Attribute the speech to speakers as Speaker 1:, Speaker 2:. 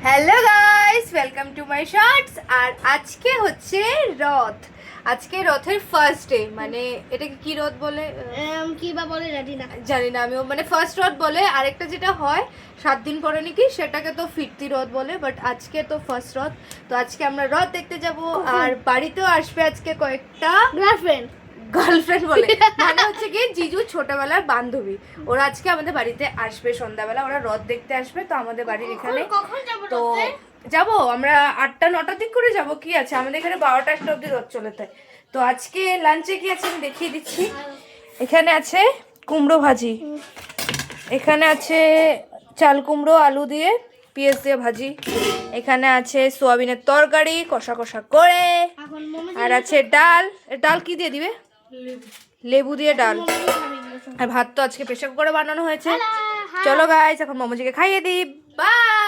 Speaker 1: Hello guys, welcome to my shorts. আর আজকে হচ্ছে রথ। আজকে রথের ফার্স্ট ডে, মানে এটাকে কি রথ বলে
Speaker 2: কি বা বলে
Speaker 1: জানি না আমিও, মানে ফার্স্ট রথ বলে। আরেকটা যেটা হয় 7 দিন পরে নাকি, সেটাকে তো ফিরতি রথ বলে, বাট আজকে তো ফার্স্ট রথ। তো আজকে আমরা রথ দেখতে যাব। আর বাড়িতেও আসবে আজকে কয়েকটা গার্লফ্রেন্ড বলে মানে হচ্ছে কি জিজু ছোটবেলার বান্ধবী, ওরা আজকে আমাদের বাড়িতে আসবে সন্ধ্যাবেলা। ওরা রথ দেখতে আসবে তো আমাদের বাড়ির এখানে। তো যাবো আমরা 8টা-9টার দিক করে যাব, কি আছে আমাদের এখানে 12টা-1টা অবধি রথ চলে থাকে। তো আজকে লাঞ্চে কি আছে আমি দেখিয়ে দিচ্ছি। এখানে আছে কুমড়ো ভাজি, এখানে আছে চাল কুমড়ো আলু দিয়ে পেঁয়াজ দিয়ে ভাজি, এখানে আছে সোয়াবিনের তরকারি কষা কষা করে, আর আছে ডাল। ডাল কি দিয়ে দিবে? লেবু দিয়ে ডাল। আর ভাত তো আজকে প্রেসার কুকারে বানানো হয়েছে। চলো গাইস, এখন মোমোজিকে খাইয়ে দিই। বাই।